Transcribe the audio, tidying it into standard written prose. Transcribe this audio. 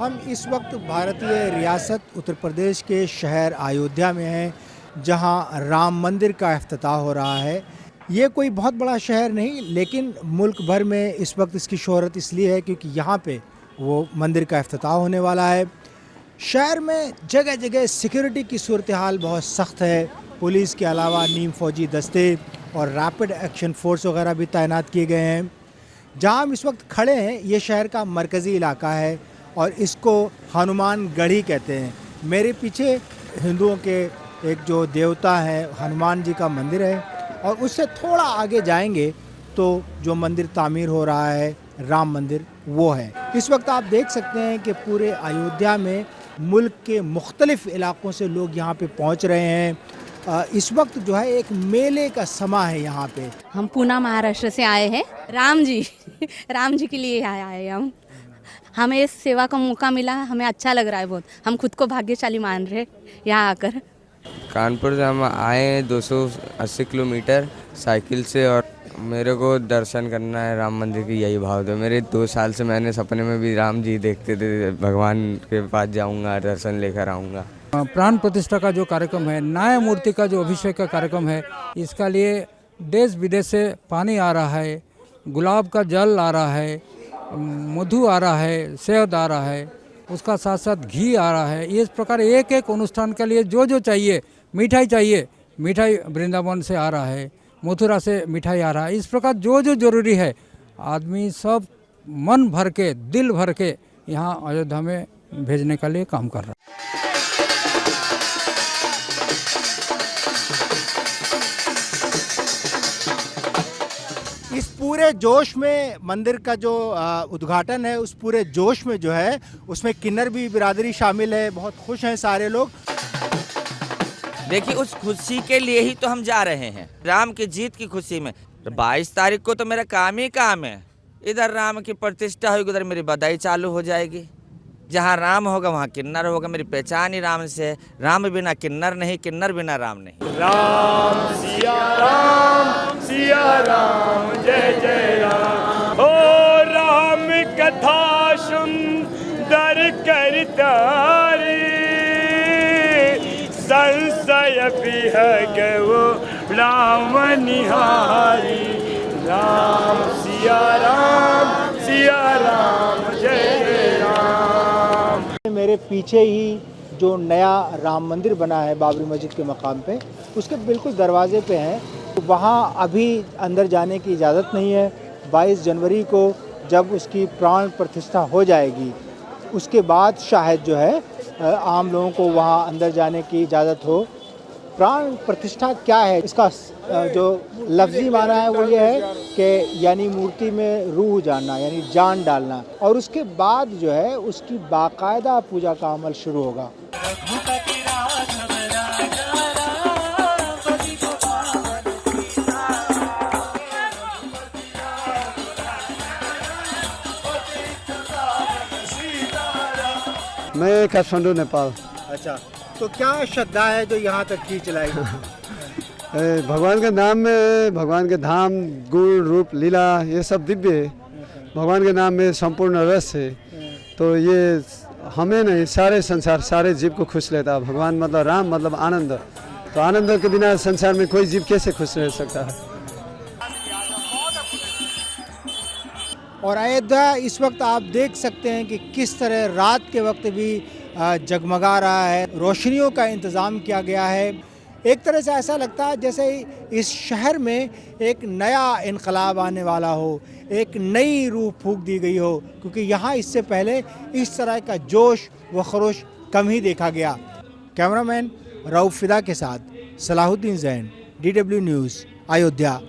हम इस वक्त भारतीय रियासत उत्तर प्रदेश के शहर अयोध्या में हैं, जहां राम मंदिर का इफ्तिताह हो रहा है। ये कोई बहुत बड़ा शहर नहीं, लेकिन मुल्क भर में इस वक्त इसकी शोहरत इसलिए है क्योंकि यहाँ पे वो मंदिर का इफ्तिताह होने वाला है। शहर में जगह जगह सिक्योरिटी की सूरत हाल बहुत सख्त है। पुलिस के अलावा नीम फौजी दस्ते और रैपिड एक्शन फोर्स वगैरह भी तैनात किए गए हैं। जहाँ हम इस वक्त खड़े हैं, ये शहर का मरकज़ी इलाका है और इसको हनुमान गढ़ी कहते हैं। मेरे पीछे हिंदुओं के एक जो देवता है हनुमान जी का मंदिर है, और उससे थोड़ा आगे जाएंगे तो जो मंदिर तामीर हो रहा है राम मंदिर, वो है। इस वक्त आप देख सकते हैं कि पूरे अयोध्या में मुल्क के मुख्तलिफ इलाकों से लोग यहाँ पे पहुँच रहे हैं। इस वक्त जो है एक मेले का समा है यहाँ पे। हम पूना महाराष्ट्र से आए हैं। राम जी के लिए आए हैं हमें इस सेवा का मौका मिला, हमें अच्छा लग रहा है बहुत। हम खुद को भाग्यशाली मान रहे हैं यहाँ आकर। कानपुर से हम आए हैं 280 किलोमीटर साइकिल से, और मेरे को दर्शन करना है राम मंदिर की, यही भाव था मेरे। 2 साल से मैंने सपने में भी राम जी देखते थे, भगवान के पास जाऊंगा, दर्शन लेकर आऊँगा। प्राण प्रतिष्ठा का जो कार्यक्रम है, न्याय मूर्ति का जो अभिषेक का कार्यक्रम है, इसका लिए देश विदेश से पानी आ रहा है, गुलाब का जल आ रहा है, मधु आ रहा है, शहद आ रहा है, उसका साथ साथ घी आ रहा है। इस प्रकार एक एक अनुष्ठान के लिए जो जो चाहिए, मिठाई वृंदावन से आ रहा है, मथुरा से मिठाई आ रहा है। इस प्रकार जो जो जरूरी है, आदमी सब मन भर के, दिल भर के यहाँ अयोध्या में भेजने के लिए काम कर रहा है। इस पूरे जोश में मंदिर का जो उद्घाटन है, उस पूरे जोश में जो है उसमें किन्नर भी बिरादरी शामिल है। बहुत खुश हैं सारे लोग। देखिए, उस खुशी के लिए ही तो हम जा रहे हैं, राम की जीत की खुशी में। 22 तारीख को तो मेरा काम ही काम है। इधर राम की प्रतिष्ठा होगी, उधर मेरी बधाई चालू हो जाएगी। जहाँ राम होगा वहाँ किन्नर होगा। मेरी पहचान ही राम से है। राम बिना किन्नर नहीं, किन्नर बिना राम नहीं। राम सिया राम जय जय राम। ओ राम कथा सुंदर करतारी, संशय बिहगो राम निहारी। राम सिया राम जय जय राम। मेरे पीछे ही जो नया राम मंदिर बना है बाबरी मस्जिद के मकाम पे, उसके बिल्कुल दरवाजे पे हैं। तो वहाँ अभी अंदर जाने की इजाज़त नहीं है। 22 जनवरी को जब उसकी प्राण प्रतिष्ठा हो जाएगी, उसके बाद शायद जो है आम लोगों को वहाँ अंदर जाने की इजाज़त हो। प्राण प्रतिष्ठा क्या है, इसका जो लफ्ज़ी माना है वो ये है कि यानी मूर्ति में रूह जानना, यानी जान डालना, और उसके बाद जो है उसकी बाकायदा पूजा का अमल शुरू होगा। मैं काठमांडू, नेपाल। अच्छा, तो क्या श्रद्धा है जो यहाँ तक खींच लाई? भगवान के नाम में, भगवान के धाम, गुण रूप लीला ये सब दिव्य है। भगवान के नाम में संपूर्ण रस है, तो ये हमें नहीं, सारे संसार, सारे जीव को खुश लेता है। भगवान मतलब राम मतलब आनंद, तो आनंद के बिना संसार में कोई जीव कैसे खुश रह सकता है। और अयोध्या इस वक्त आप देख सकते हैं कि किस तरह रात के वक्त भी जगमगा रहा है। रोशनियों का इंतज़ाम किया गया है। एक तरह से ऐसा लगता है जैसे इस शहर में एक नया इनकलाब आने वाला हो, एक नई रूह फूंक दी गई हो, क्योंकि यहाँ इससे पहले इस तरह का जोश व खरोश कम ही देखा गया। कैमरामैन रऊफ फिदा के साथ सलाहुद्दीन जैन, DW न्यूज़, अयोध्या।